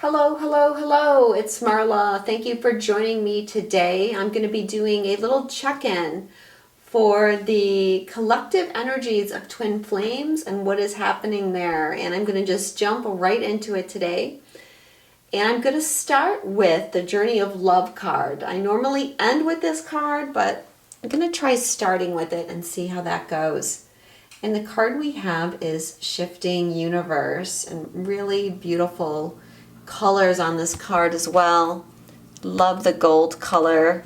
Hello, hello, hello. It's Marla. Thank you for joining me today. I'm going to be doing a little check-in for the collective energies of twin flames and what is happening there. And I'm going to just jump right into it today. And I'm going to start with the Journey of Love card. I normally end with this card, but I'm going to try starting with it and see how that goes. And the card we have is Shifting Universe, and really beautiful colors on this card as well. Love the gold color.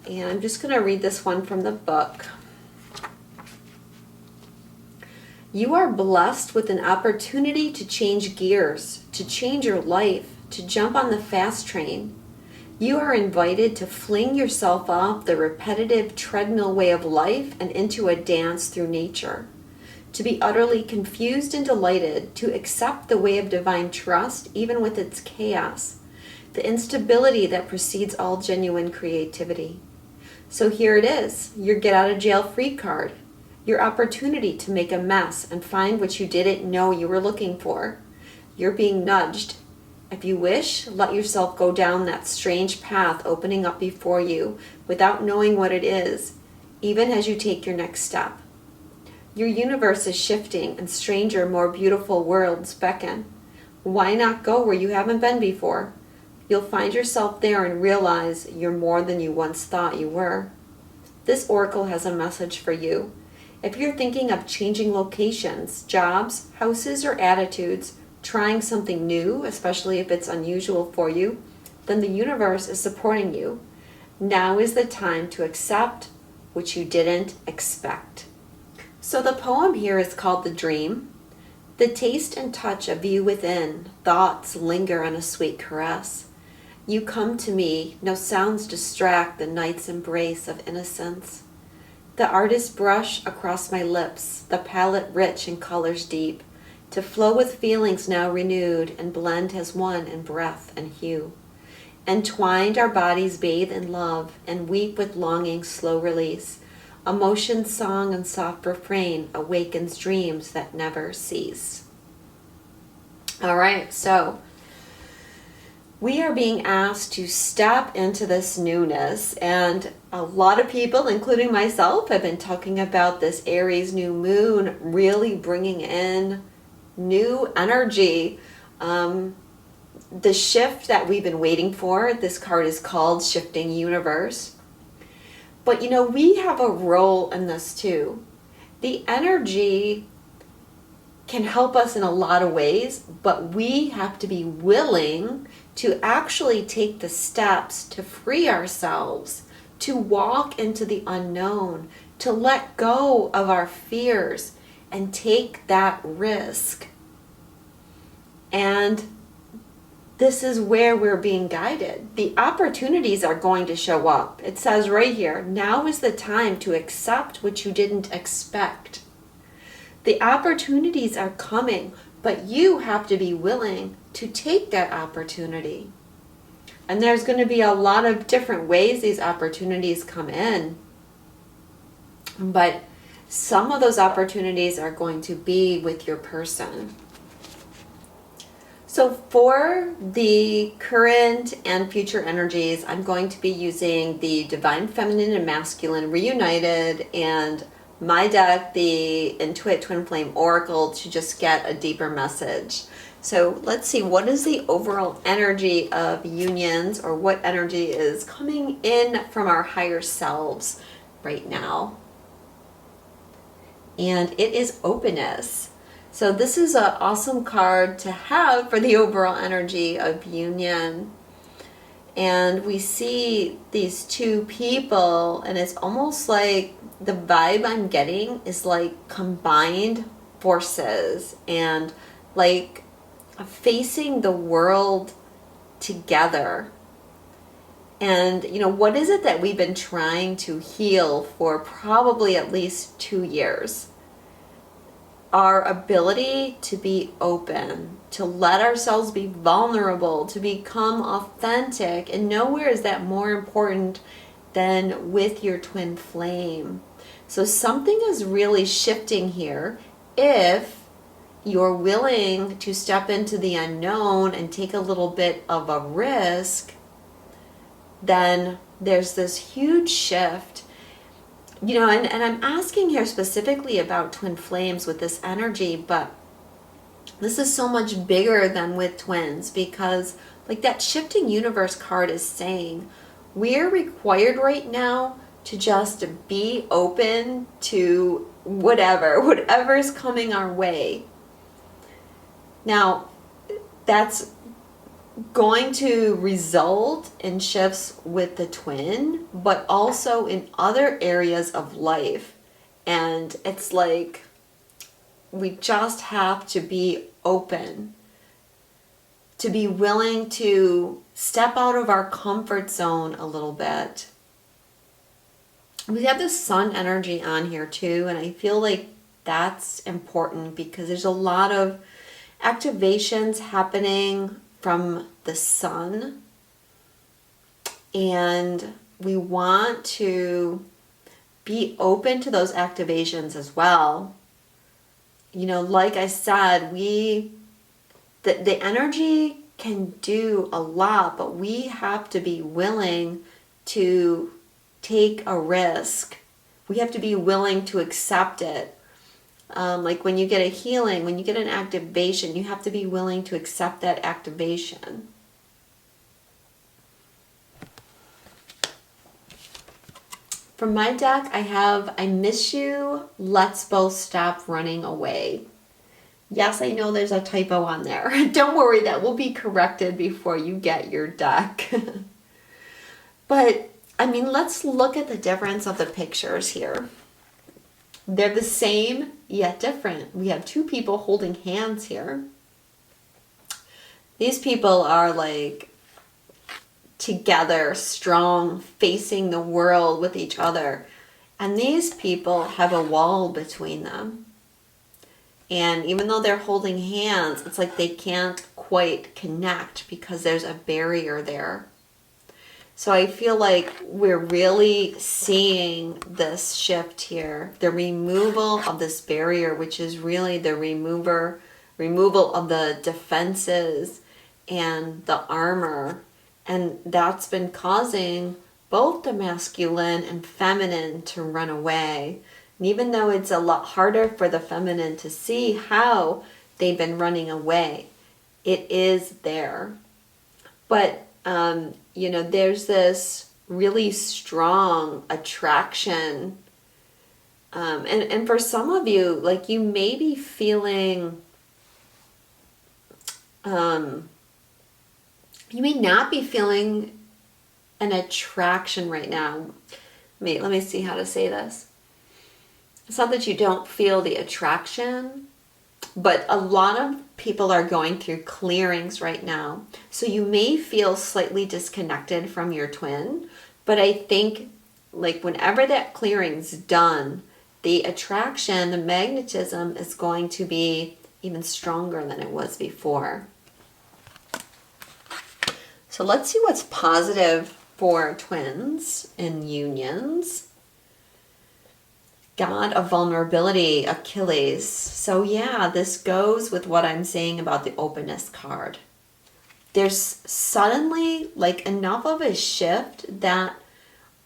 And I'm just going to read this one from the book. You are blessed with an opportunity to change gears, to change your life, to jump on the fast train. You are invited to fling yourself off the repetitive treadmill way of life and into a dance through nature. To be utterly confused and delighted, to accept the way of divine trust, even with its chaos, the instability that precedes all genuine creativity. So here it is, your get out of jail free card, your opportunity to make a mess and find what you didn't know you were looking for. You're being nudged. If you wish, let yourself go down that strange path opening up before you without knowing what it is, even as you take your next step. Your universe is shifting and stranger, more beautiful worlds beckon. Why not go where you haven't been before? You'll find yourself there and realize you're more than you once thought you were. This oracle has a message for you. If you're thinking of changing locations, jobs, houses, or attitudes, trying something new, especially if it's unusual for you, then the universe is supporting you. Now is the time to accept what you didn't expect. So the poem here is called The Dream. The taste and touch of you within, thoughts linger on a sweet caress. You come to me, no sounds distract the night's embrace of innocence. The artist brush across my lips, the palette rich in colors deep, to flow with feelings now renewed and blend as one in breath and hue. Entwined our bodies bathe in love and weep with longing's slow release. Emotion's song and soft refrain awakens dreams that never cease. All right, so we are being asked to step into this newness, and a lot of people, including myself, have been talking about this Aries new moon really bringing in new energy. The shift that we've been waiting for, this card is called Shifting Universe. But you know, we have a role in this too. The energy can help us in a lot of ways, but we have to be willing to actually take the steps to free ourselves, to walk into the unknown, to let go of our fears and take that risk. And this is where we're being guided. The opportunities are going to show up. It says right here, now is the time to accept what you didn't expect. The opportunities are coming, but you have to be willing to take that opportunity. And there's going to be a lot of different ways these opportunities come in. But some of those opportunities are going to be with your person. So for the current and future energies, I'm going to be using the Divine Feminine and Masculine Reunited and my deck, the Intuit Twin Flame Oracle, to just get a deeper message. So let's see, what is the overall energy of unions, or what energy is coming in from our higher selves right now? And it is openness. So this is an awesome card to have for the overall energy of union. And we see these two people, and it's almost like the vibe I'm getting is like combined forces and like facing the world together. And, you know, what is it that we've been trying to heal for probably at least 2 years? Our ability to be open, to let ourselves be vulnerable, to become authentic. And nowhere is that more important than with your twin flame. So something is really shifting here if you're willing to step into the unknown and take a little bit of a risk, then there's this huge shift. And I'm asking here specifically about twin flames with this energy, but this is so much bigger than with twins, because like that shifting universe card is saying, we're required right now to just be open to whatever's coming our way. Now, that's going to result in shifts with the twin, but also in other areas of life. And it's like, we just have to be open, to be willing to step out of our comfort zone a little bit. We have the sun energy on here too, and I feel like that's important because there's a lot of activations happening from the sun, and we want to be open to those activations as well. Like I said, the energy can do a lot, but we have to be willing to take a risk. We have to be willing to accept it. Like when you get a healing, when you get an activation, you have to be willing to accept that activation. From my deck, I have, I miss you, let's both stop running away. Yes, I know there's a typo on there. Don't worry, that will be corrected before you get your deck. But, let's look at the difference of the pictures here. They're the same, yet different. We have two people holding hands here. These people are like together, strong, facing the world with each other. And these people have a wall between them. And even though they're holding hands, it's like they can't quite connect because there's a barrier there. So I feel like we're really seeing this shift here. The removal of this barrier, which is really the removal of the defenses and the armor. And that's been causing both the masculine and feminine to run away. And even though it's a lot harder for the feminine to see how they've been running away, it is there. But, there's this really strong attraction. And for some of you, like you may be feeling, you may not be feeling an attraction right now. Let me see how to say this. It's not that you don't feel the attraction, but a lot of people are going through clearings right now. So you may feel slightly disconnected from your twin, but I think like whenever that clearing's done, the attraction, the magnetism is going to be even stronger than it was before. So let's see what's positive for twins in unions. God of vulnerability, Achilles. So yeah, this goes with what I'm saying about the openness card. There's suddenly like enough of a shift that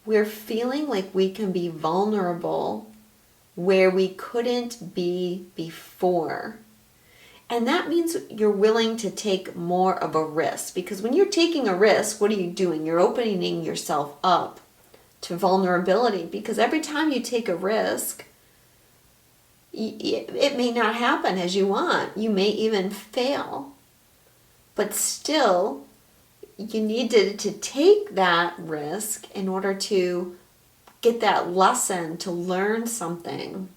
we're feeling like we can be vulnerable where we couldn't be before. And that means you're willing to take more of a risk, because when you're taking a risk, what are you doing? You're opening yourself up to vulnerability, because every time you take a risk, it may not happen as you want. You may even fail. But still, you needed to take that risk in order to get that lesson, to learn something.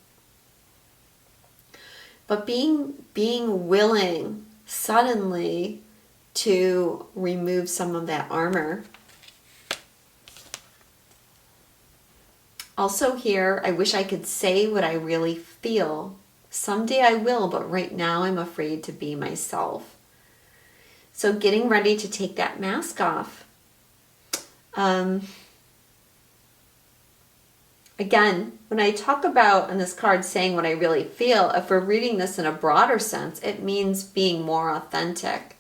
But being willing suddenly to remove some of that armor. Also here, I wish I could say what I really feel. Someday I will, but right now I'm afraid to be myself. So getting ready to take that mask off. Again, when I talk about on this card saying what I really feel, if we're reading this in a broader sense, it means being more authentic.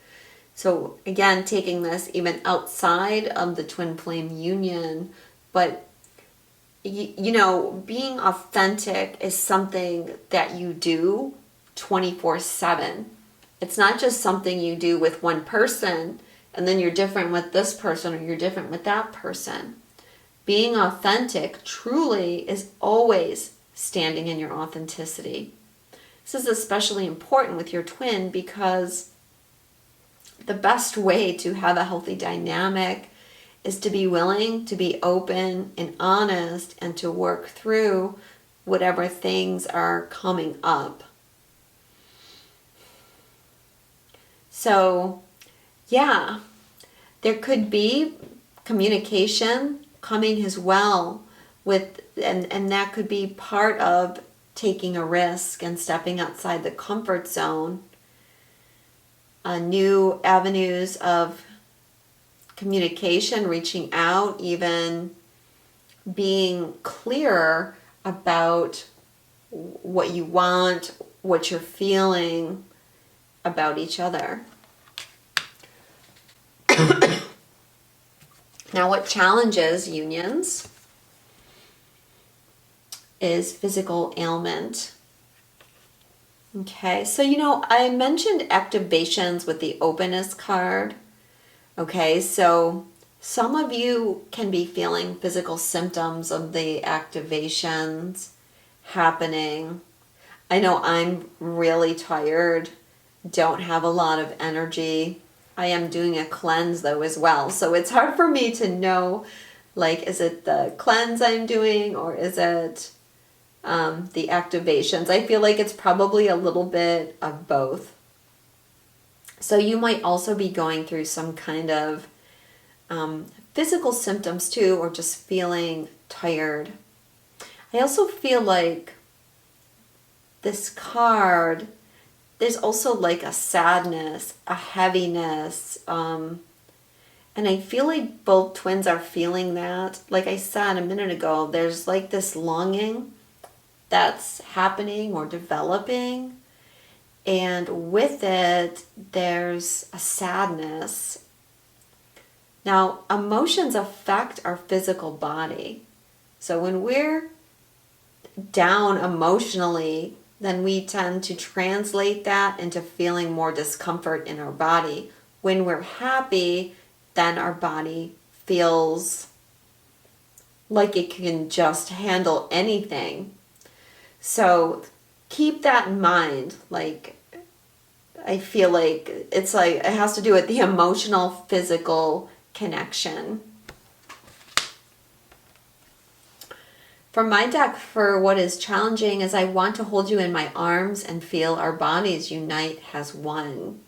So again, taking this even outside of the twin flame union, but you know, being authentic is something that you do 24/7. It's not just something you do with one person and then you're different with this person or you're different with that person. Being authentic truly is always standing in your authenticity. This is especially important with your twin because the best way to have a healthy dynamic is to be willing to be open and honest and to work through whatever things are coming up. So, yeah, there could be communication coming as well with, and that could be part of taking a risk and stepping outside the comfort zone. New avenues of communication, reaching out, even being clearer about what you want, what you're feeling about each other. Now, what challenges unions is physical ailment. Okay, so you know, I mentioned activations with the openness card. Okay, so some of you can be feeling physical symptoms of the activations happening. I know I'm really tired, don't have a lot of energy. I am doing a cleanse though as well, so it's hard for me to know, like, is it the cleanse I'm doing or is it the activations? I feel like it's probably a little bit of both. So you might also be going through some kind of physical symptoms too, or just feeling tired. I also feel like this card, there's also like a sadness, a heaviness, and I feel like both twins are feeling that. Like I said a minute ago, there's like this longing that's happening or developing, and with it, there's a sadness. Now, emotions affect our physical body. So when we're down emotionally, then we tend to translate that into feeling more discomfort in our body. When we're happy, then our body feels like it can just handle anything. So keep that in mind. Like, I feel like it's like it has to do with the emotional, physical connection. For my deck, for what is challenging is I want to hold you in my arms and feel our bodies unite as one.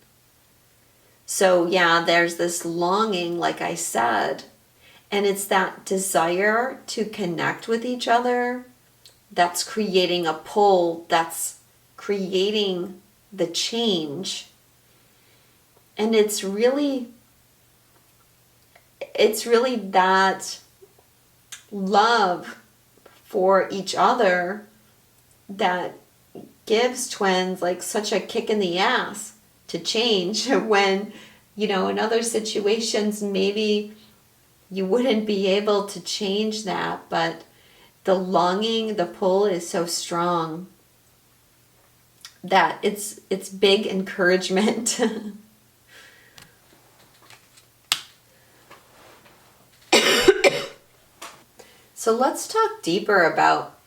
So yeah, there's this longing, like I said, and it's that desire to connect with each other that's creating a pull, that's creating the change. And it's really that love for each other that gives twins like such a kick in the ass to change when, you know, in other situations maybe you wouldn't be able to change that, but the longing, the pull is so strong that it's big encouragement. So let's talk deeper about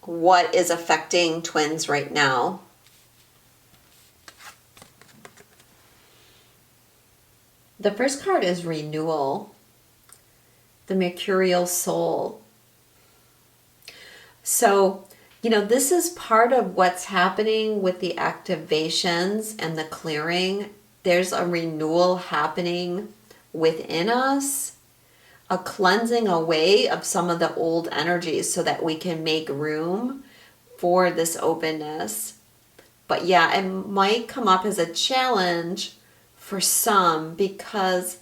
what is affecting twins right now. The first card is renewal, the mercurial soul. So, you know, this is part of what's happening with the activations and the clearing. There's a renewal happening within us, a cleansing away of some of the old energies so that we can make room for this openness. But yeah, it might come up as a challenge for some because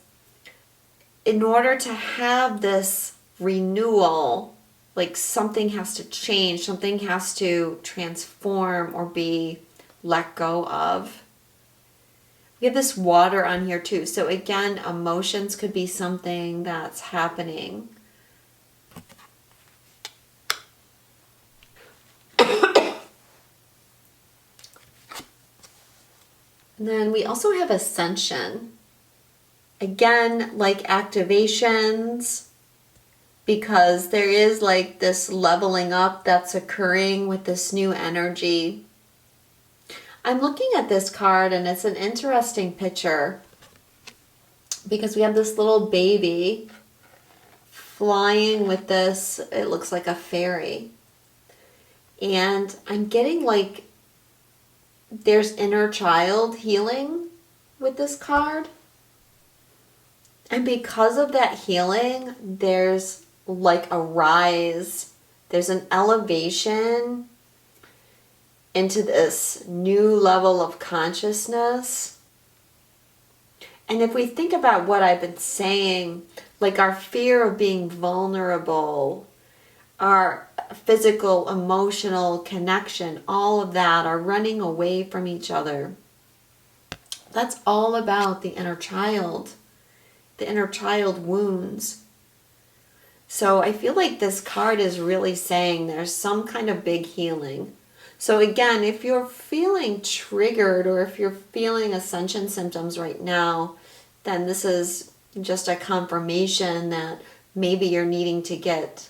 in order to have this renewal, like something has to change, something has to transform or be let go of. We have this water on here too. So again, emotions could be something that's happening. And then we also have ascension. Again, like activations, because there is like this leveling up that's occurring with this new energy. I'm looking at this card and it's an interesting picture because we have this little baby flying with this, it looks like a fairy. And I'm getting like there's inner child healing with this card. And because of that healing, there's like a rise, there's an elevation into this new level of consciousness. And if we think about what I've been saying, like our fear of being vulnerable, our physical, emotional connection, all of that are running away from each other. That's all about the inner child wounds. So I feel like this card is really saying there's some kind of big healing. So again, if you're feeling triggered or if you're feeling ascension symptoms right now, then this is just a confirmation that maybe you're needing to get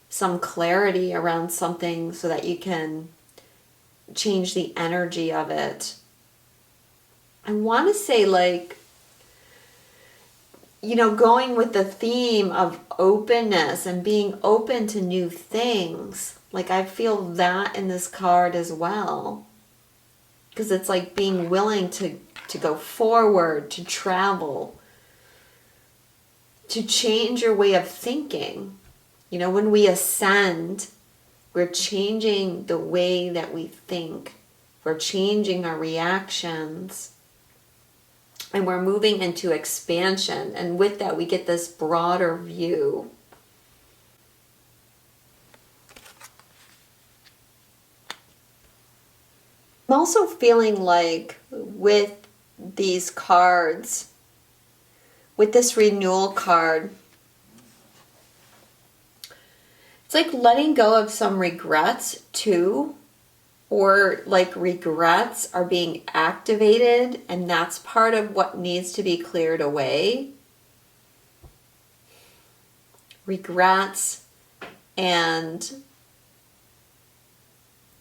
some clarity around something so that you can change the energy of it. I want to say like, going with the theme of openness and being open to new things. Like I feel that in this card as well. Because it's like being willing to go forward, to travel, to change your way of thinking. When we ascend, we're changing the way that we think. We're changing our reactions. And we're moving into expansion. And with that, we get this broader view. I'm also feeling like with these cards, with this renewal card, it's like letting go of some regrets too. Or like regrets are being activated and that's part of what needs to be cleared away. Regrets and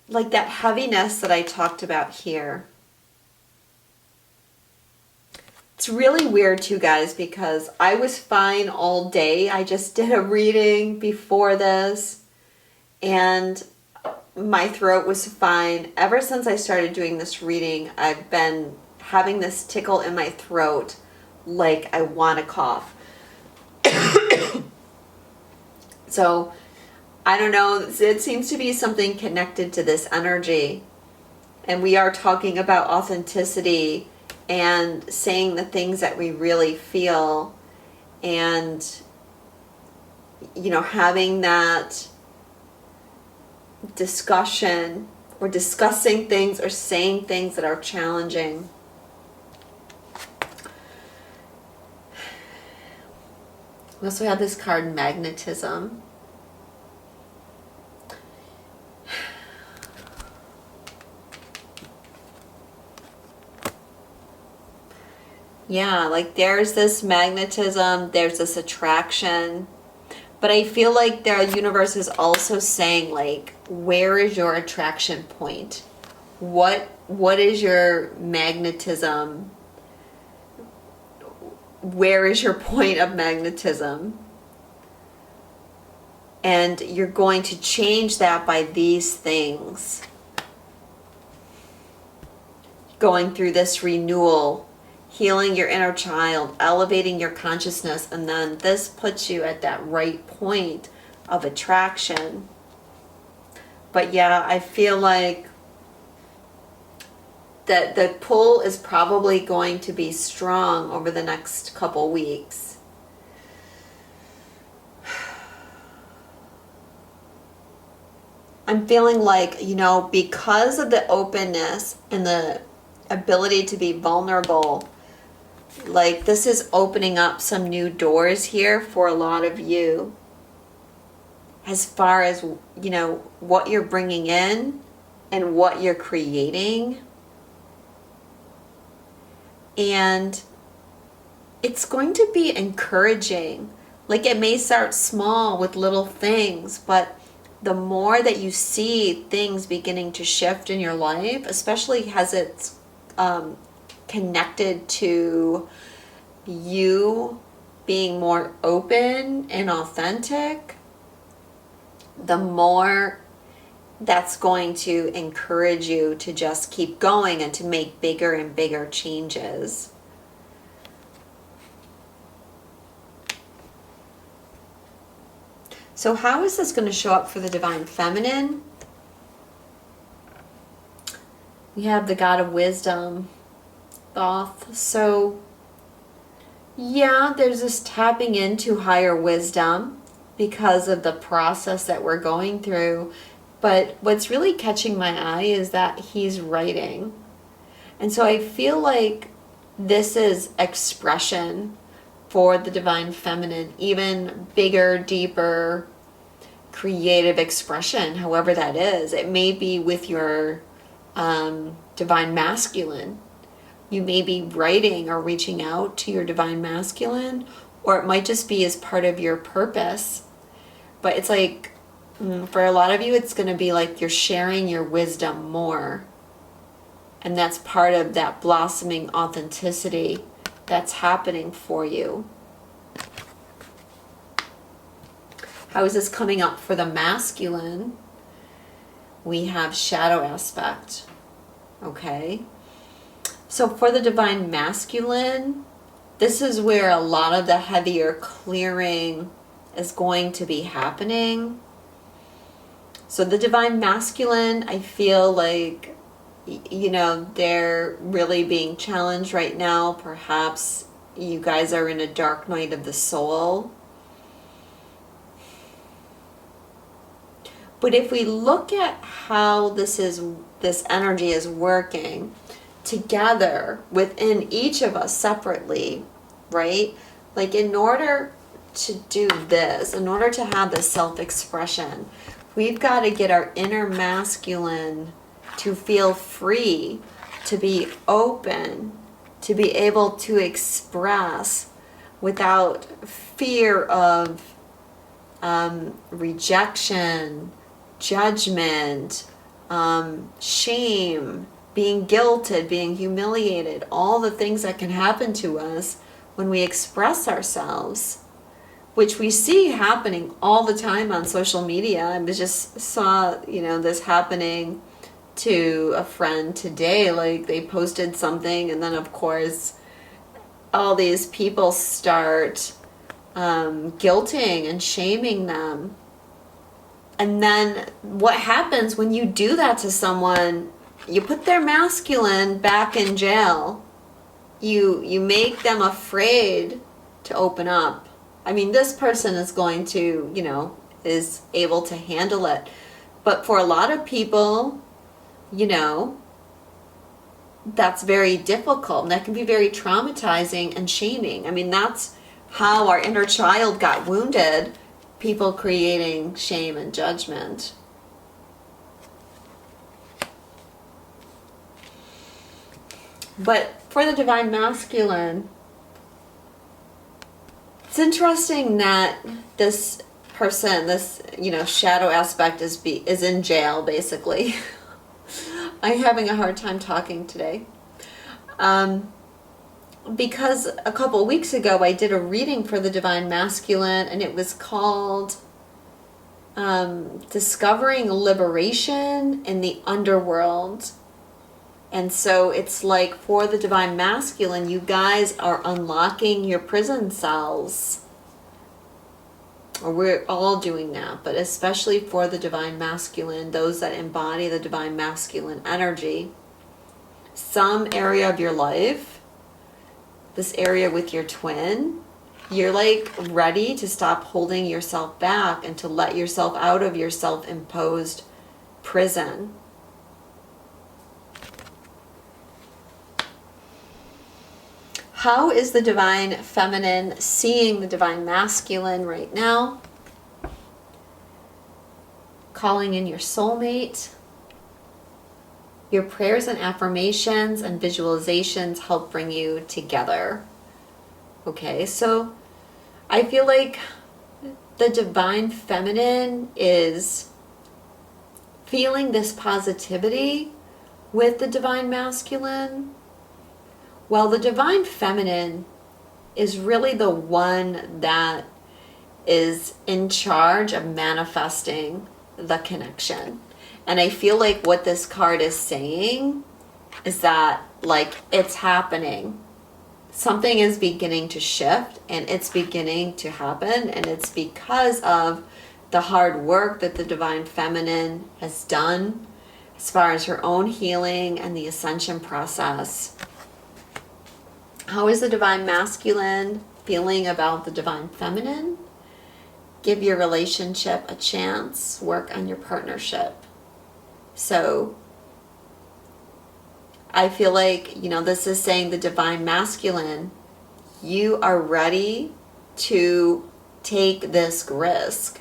like that heaviness that I talked about here. It's really weird too, guys, because I was fine all day. I just did a reading before this and my throat was fine. Ever since I started doing this reading, I've been having this tickle in my throat like I want to cough. So, I don't know, it seems to be something connected to this energy. And we are talking about authenticity and saying the things that we really feel and, having that discussion or discussing things or saying things that are challenging. We also have this card, magnetism. Yeah, like there's this magnetism, there's this attraction. But I feel like the universe is also saying, like, where is your attraction point? What is your magnetism? Where is your point of magnetism? And you're going to change that by these things. Going through this renewal, healing your inner child, elevating your consciousness, and then this puts you at that right point of attraction. But yeah, I feel like that the pull is probably going to be strong over the next couple weeks. I'm feeling like, because of the openness and the ability to be vulnerable, like this is opening up some new doors here for a lot of you as far as, what you're bringing in and what you're creating. And it's going to be encouraging. Like it may start small with little things, but the more that you see things beginning to shift in your life, especially as it's connected to you being more open and authentic, the more that's going to encourage you to just keep going and to make bigger and bigger changes. So how is this going to show up for the Divine Feminine? We have the God of Wisdom, Thoth. So yeah, there's this tapping into higher wisdom because of the process that we're going through. But what's really catching my eye is that he's writing. And so I feel like this is expression for the Divine Feminine, even bigger, deeper, creative expression, however that is. It may be with your Divine Masculine. You may be writing or reaching out to your Divine Masculine, or it might just be as part of your purpose. But it's like, for a lot of you, it's going to be like you're sharing your wisdom more. And that's part of that blossoming authenticity that's happening for you. How is this coming up for the masculine? We have shadow aspect. Okay. So for the Divine Masculine, this is where a lot of the heavier clearing is going to be happening. So the Divine Masculine, I feel like, they're really being challenged right now. Perhaps you guys are in a dark night of the soul. But if we look at how this energy is working together within each of us separately, right? Like in order to do this, in order to have this self-expression, we've got to get our inner masculine to feel free, to be open, to be able to express without fear of rejection, judgment, shame, being guilted, being humiliated, all the things that can happen to us when we express ourselves, which we see happening all the time on social media. I just saw, this happening to a friend today. Like they posted something and then of course all these people start guilting and shaming them. And then what happens when you do that to someone? You put their masculine back in jail. You make them afraid to open up. I mean, this person is going to, is able to handle it. But for a lot of people, that's very difficult. And that can be very traumatizing and shaming. I mean, that's how our inner child got wounded. People creating shame and judgment. But for the Divine Masculine, it's interesting that this person, this, shadow aspect is in jail, basically. I'm having a hard time talking today. Because a couple of weeks ago I did a reading for the Divine Masculine, and it was called Discovering Liberation in the Underworld. And so it's like for the Divine Masculine, you guys are unlocking your prison cells. Or we're all doing that, but especially for the Divine Masculine, those that embody the Divine Masculine energy. Some area of your life, this area with your twin, you're like ready to stop holding yourself back and to let yourself out of your self-imposed prison. How is the divine feminine seeing the divine masculine right now? Calling in your soulmate. Your prayers and affirmations and visualizations help bring you together. Okay, so I feel like the divine feminine is feeling this positivity with the divine masculine. Well, the divine feminine is really the one that is in charge of manifesting the connection. And I feel like what this card is saying is that, like, it's happening. Something is beginning to shift, and it's beginning to happen, and it's because of the hard work that the divine feminine has done as far as her own healing and the ascension process. How is the divine masculine feeling about the divine feminine? Give your relationship a chance. Work on your partnership. So I feel like, this is saying the divine masculine, you are ready to take this risk.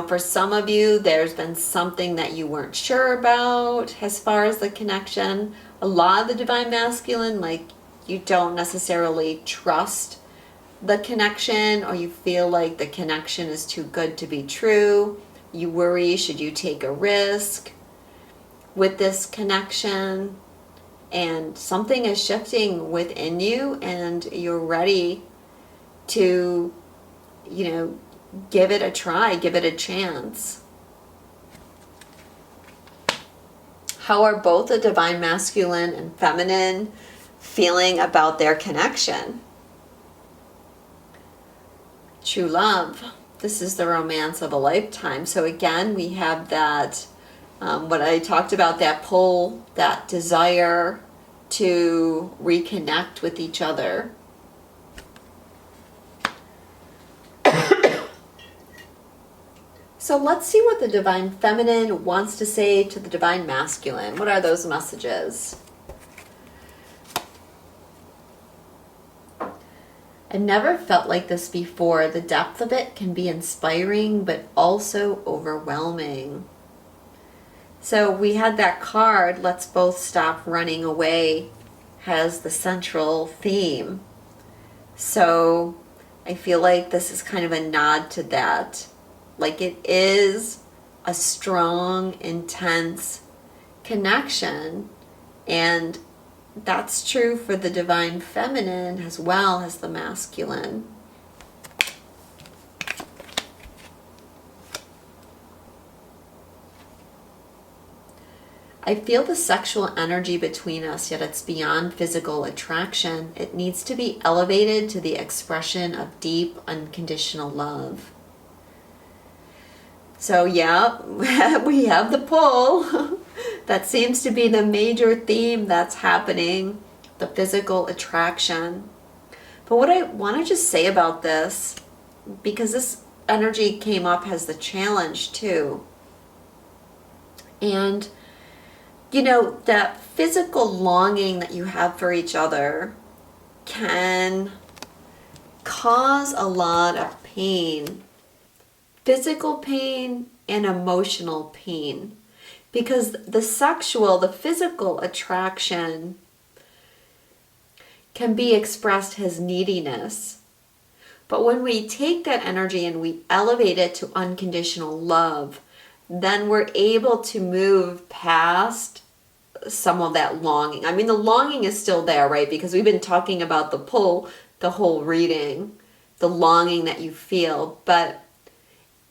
For some of you, there's been something that you weren't sure about as far as the connection. A lot of the divine masculine, like, you don't necessarily trust the connection, or you feel like the connection is too good to be true. You worry, should you take a risk with this connection? And something is shifting within you, and you're ready to, give it a try, give it a chance. How are both the divine masculine and feminine feeling about their connection? True love. This is the romance of a lifetime. So again, we have that, what I talked about, that pull, that desire to reconnect with each other. So let's see what the divine feminine wants to say to the divine masculine. What are those messages? I never felt like this before. The depth of it can be inspiring, but also overwhelming. So we had that card, Let's Both Stop Running Away, has the central theme. So I feel like this is kind of a nod to that. Like, it is a strong, intense connection, and that's true for the divine feminine as well as the masculine. I feel the sexual energy between us, yet it's beyond physical attraction. It needs to be elevated to the expression of deep, unconditional love. So yeah, we have the pull. That seems to be the major theme that's happening, the physical attraction. But what I want to just say about this, because this energy came up as the challenge too. And, that physical longing that you have for each other can cause a lot of pain. Physical pain and emotional pain, because the physical attraction can be expressed as neediness. But when we take that energy and we elevate it to unconditional love, then we're able to move past some of that longing. I mean, the longing is still there, right? Because we've been talking about the pull, the whole reading, the longing that you feel, but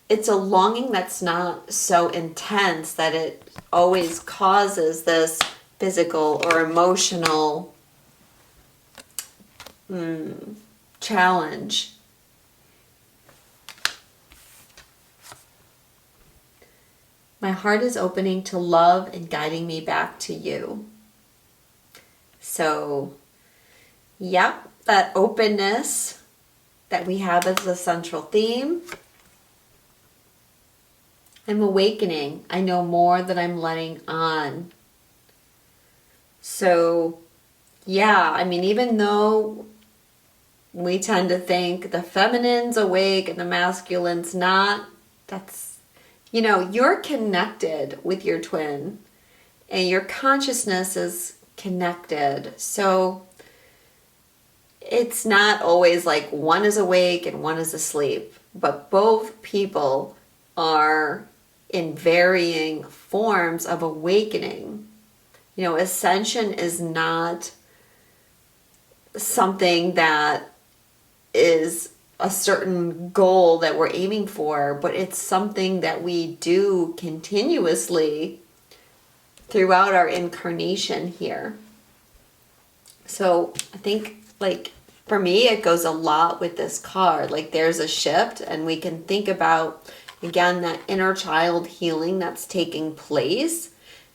it's a longing that's not so intense that it always causes this physical or emotional challenge. My heart is opening to love and guiding me back to you. So, yep, that openness that we have as the central theme. I'm awakening. I know more that I'm letting on. So, yeah, I mean, even though we tend to think the feminine's awake and the masculine's not, that's, you're connected with your twin and your consciousness is connected. So it's not always like one is awake and one is asleep, but both people are in varying forms of awakening. Ascension is not something that is a certain goal that we're aiming for, but it's something that we do continuously throughout our incarnation here. So I think, like, for me, it goes a lot with this card. Like, there's a shift, and we can think about, again, that inner child healing that's taking place,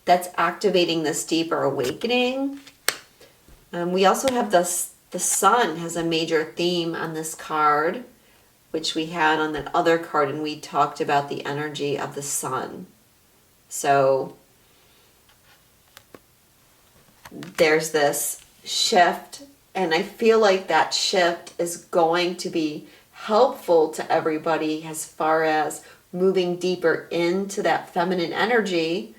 that's activating this deeper awakening. We also have the sun has a major theme on this card, which we had on that other card, and we talked about the energy of the sun. So there's this shift, and I feel like that shift is going to be helpful to everybody as far as moving deeper into that feminine energy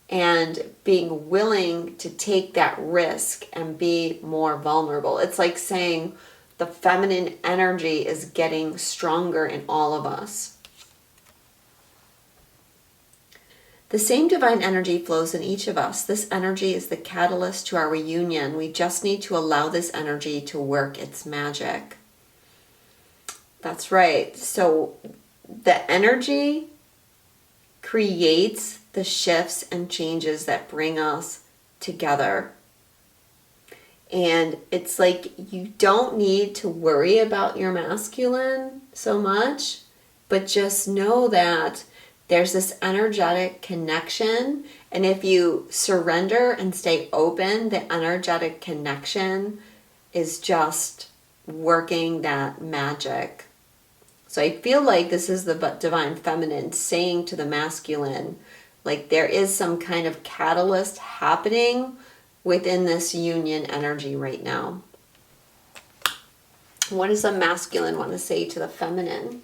and being willing to take that risk and be more vulnerable. It's like saying the feminine energy is getting stronger in all of us. The same divine energy flows in each of us. This energy is the catalyst to our reunion. We just need to allow this energy to work its magic. That's right. So the energy creates the shifts and changes that bring us together. And it's like you don't need to worry about your masculine so much, but just know that there's this energetic connection. And if you surrender and stay open, the energetic connection is just working that magic. So I feel like this is the divine feminine saying to the masculine, like there is some kind of catalyst happening within this union energy right now. What does the masculine want to say to the feminine?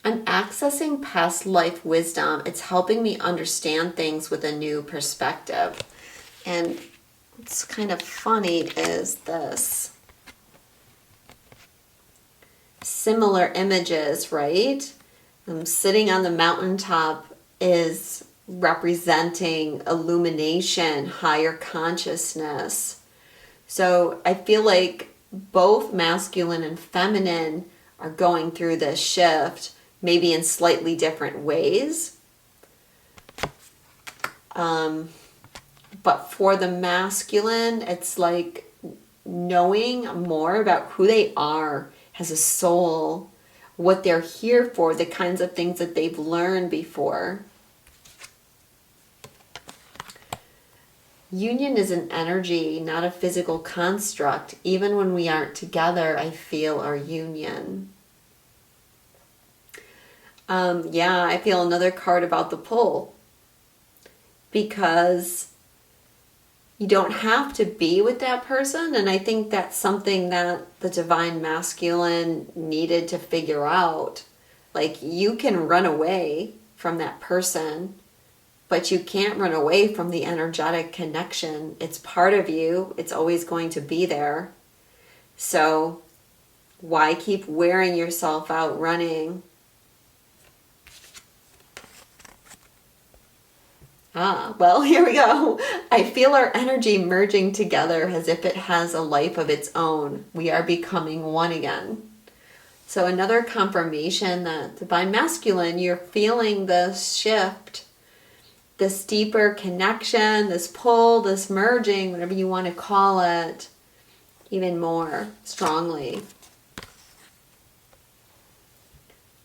I'm accessing past life wisdom. It's helping me understand things with a new perspective. And what's kind of funny is this. Similar images, right? Sitting on the mountaintop is representing illumination, higher consciousness. So I feel like both masculine and feminine are going through this shift, maybe in slightly different ways. But for the masculine, it's like knowing more about who they are as a soul, what they're here for, the kinds of things that they've learned before. Union is an energy, not a physical construct. Even when we aren't together, I feel our union. I feel another card about the pull. Because you don't have to be with that person, and I think that's something that the divine masculine needed to figure out. Like, you can run away from that person, but you can't run away from the energetic connection. It's part of you. It's always going to be there. So why keep wearing yourself out running? Well, here we go. I feel our energy merging together as if it has a life of its own. We are becoming one again. So another confirmation that divine masculine, you're feeling this shift, this deeper connection, this pull, this merging, whatever you want to call it, even more strongly.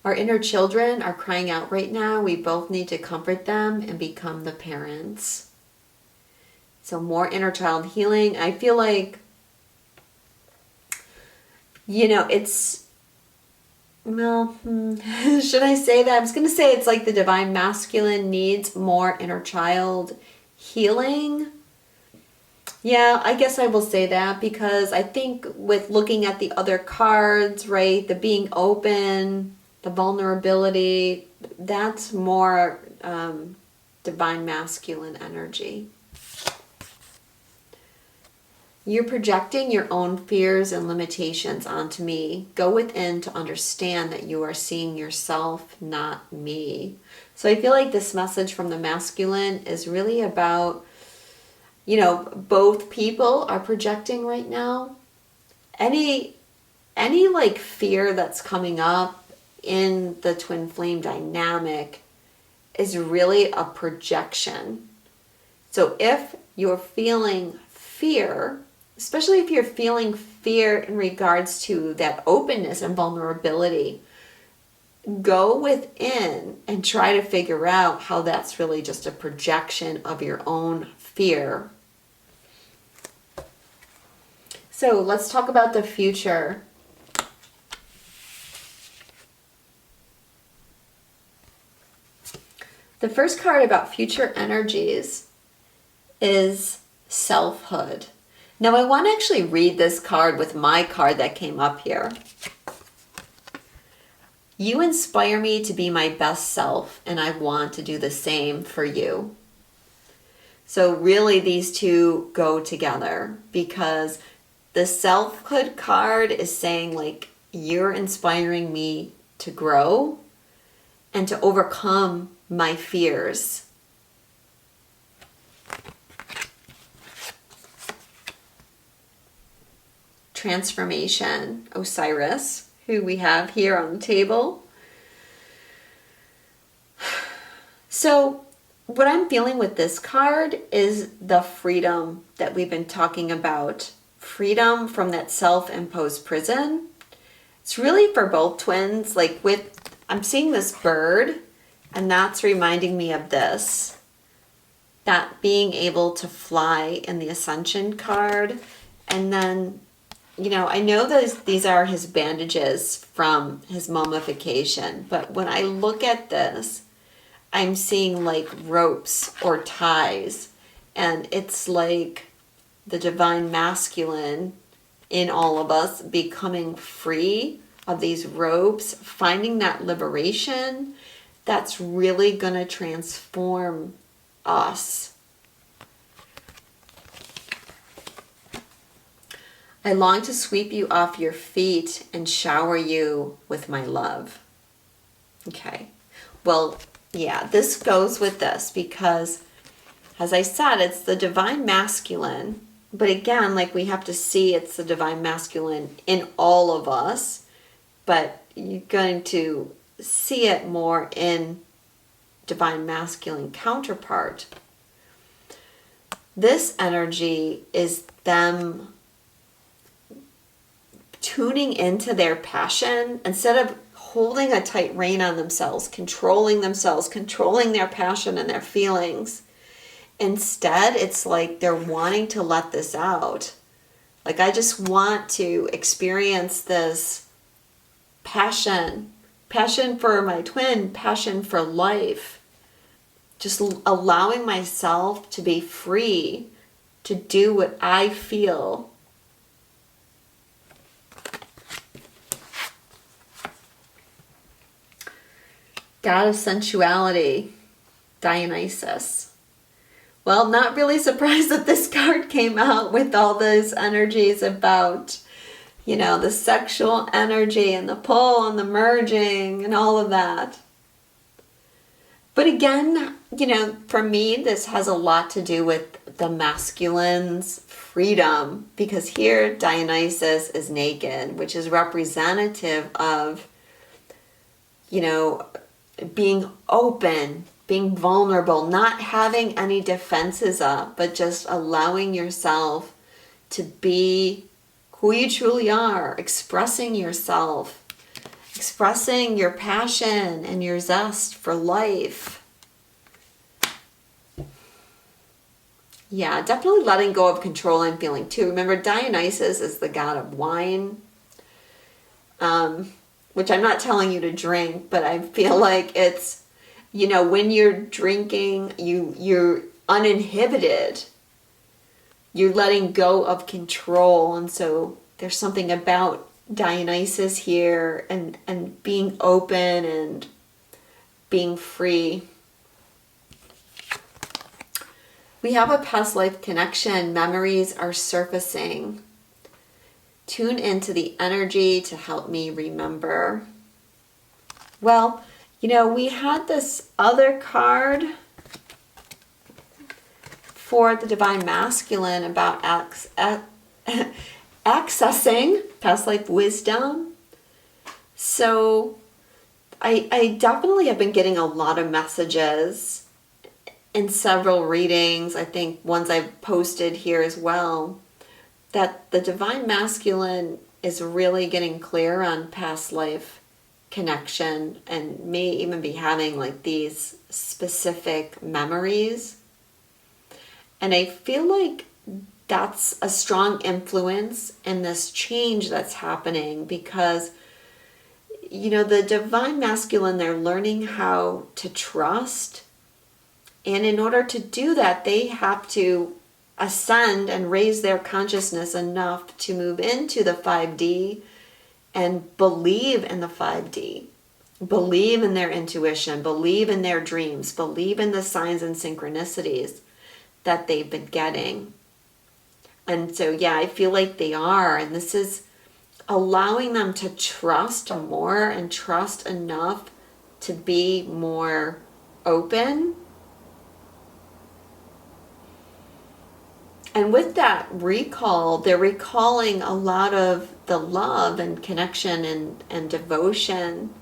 Our inner children are crying out right now. We both need to comfort them and become the parents. So more inner child healing. I feel like It's, well, should I say that? I was going to say it's like the divine masculine needs more inner child healing. Yeah, I guess I will say that, because I think with looking at the other cards, right, the being open, the vulnerability, that's more divine masculine energy. You're projecting your own fears and limitations onto me. Go within to understand that you are seeing yourself, not me. So I feel like this message from the masculine is really about, both people are projecting right now. Any like fear that's coming up in the twin flame dynamic is really a projection. So if you're feeling fear, especially if you're feeling fear in regards to that openness and vulnerability, go within and try to figure out how that's really just a projection of your own fear. So let's talk about the future. The first card about future energies is selfhood. Now I want to actually read this card with my card that came up here. You inspire me to be my best self, and I want to do the same for you. So really these two go together, because the selfhood card is saying like, you're inspiring me to grow and to overcome my fears. Transformation, Osiris, who we have here on the table. So what I'm feeling with this card is the freedom that we've been talking about. Freedom from that self-imposed prison. It's really for both twins. Like I'm seeing this bird, and that's reminding me of this. That being able to fly in the ascension card. And then, I know that these are his bandages from his mummification, but when I look at this, I'm seeing like ropes or ties, and it's like the divine masculine in all of us becoming free of these ropes, finding that liberation that's really going to transform us. I long to sweep you off your feet and shower you with my love. Okay. Well, yeah, this goes with this because, as I said, it's the divine masculine. But again, like we have to see it's the divine masculine in all of us. But you're going to see it more in divine masculine counterpart. This energy is them tuning into their passion instead of holding a tight rein on themselves, controlling their passion and their feelings. Instead, it's like they're wanting to let this out. Like, I just want to experience this passion for my twin, passion for life. Just allowing myself to be free to do what I feel. God of sensuality, Dionysus. Well, not really surprised that this card came out with all those energies about, the sexual energy and the pull and the merging and all of that. But again, for me, this has a lot to do with the masculine's freedom, because here Dionysus is naked, which is representative of, being open, being vulnerable, not having any defenses up, but just allowing yourself to be who you truly are, expressing yourself, expressing your passion and your zest for life. Yeah, definitely letting go of control and feeling too. Remember, Dionysus is the god of wine. which I'm not telling you to drink, but I feel like it's, when you're drinking, you're uninhibited. You're letting go of control. And so there's something about Dionysus here and being open and being free. We have a past life connection. Memories are surfacing. Tune into the energy to help me remember. Well, we had this other card for the Divine Masculine about accessing past life wisdom. So I definitely have been getting a lot of messages in several readings, I think ones I've posted here as well, that the Divine Masculine is really getting clear on past life connection and may even be having like these specific memories. And I feel like that's a strong influence in this change that's happening because, the Divine Masculine, they're learning how to trust. And in order to do that, they have to ascend and raise their consciousness enough to move into the 5D and believe in the 5D. Believe in their intuition, believe in their dreams, believe in the signs and synchronicities that they've been getting. And so, I feel like they are. And this is allowing them to trust more and trust enough to be more open. And with that recall, they're recalling a lot of the love and connection and devotion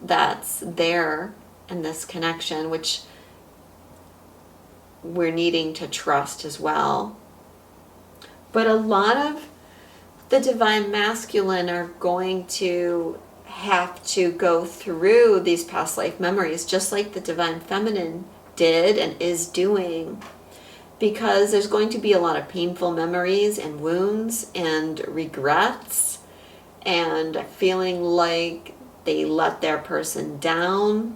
that's there in this connection, which we're needing to trust as well. But a lot of the Divine Masculine are going to have to go through these past life memories, just like the Divine Feminine did and is doing, because there's going to be a lot of painful memories and wounds and regrets and feeling like they let their person down.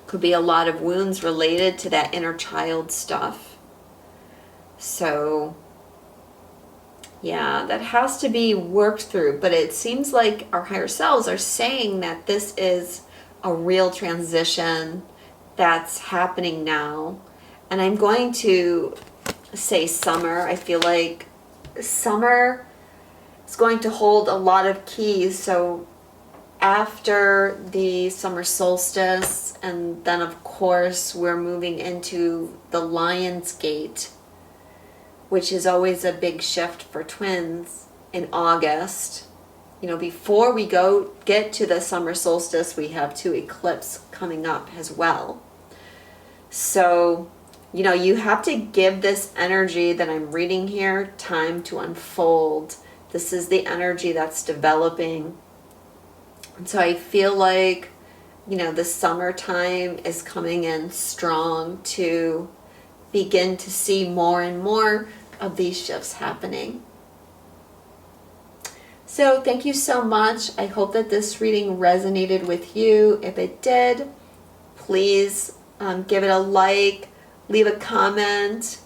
Could be a lot of wounds related to that inner child stuff. So, that has to be worked through. But it seems like our higher selves are saying that this is a real transition that's happening now. And I'm going to say summer. I feel like summer is going to hold a lot of keys. So after the summer solstice, and then of course we're moving into the Lion's Gate, which is always a big shift for twins in August. Before we get to the summer solstice, we have 2 eclipses coming up as well. So, you have to give this energy that I'm reading here time to unfold. This is the energy that's developing. And so I feel like, the summertime is coming in strong to begin to see more and more of these shifts happening. So thank you so much. I hope that this reading resonated with you. If it did, please give it a like, leave a comment.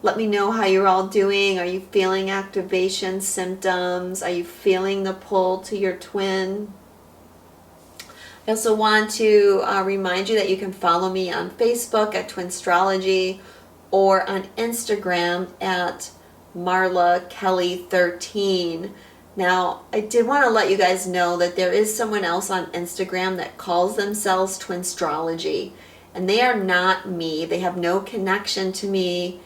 Let me know how you're all doing. Are you feeling activation symptoms? Are you feeling the pull to your twin? I also want to remind you that you can follow me on Facebook at Twinstrology or on Instagram at Marla Kelly 13. Now, I did want to let you guys know that there is someone else on Instagram that calls themselves Twinstrology, and they are not me. They have no connection to me,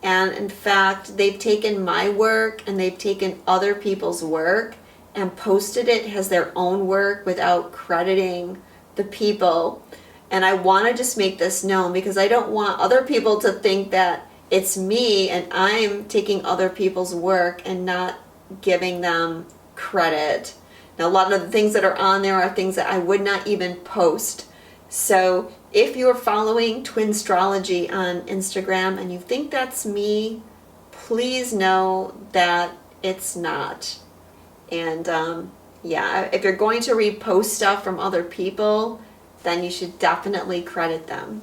and in fact, they've taken my work and they've taken other people's work and posted it as their own work without crediting the people. And I want to just make this known because I don't want other people to think that it's me and I'm taking other people's work and not giving them credit. Now, a lot of the things that are on there are things that I would not even post. So if you're following Twinstrology on Instagram and you think that's me, please know that it's not. And Yeah, if you're going to repost stuff from other people, then you should definitely credit them.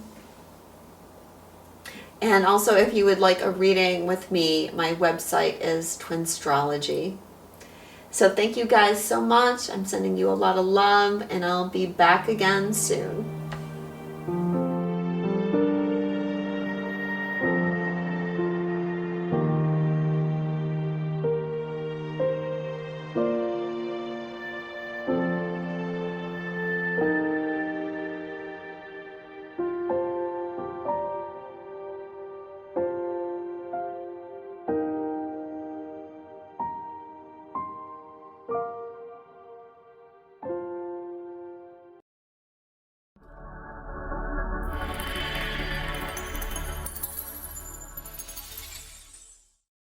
And also, if you would like a reading with me, my website is Twinstrology. So thank you guys so much. I'm sending you a lot of love, and I'll be back again soon.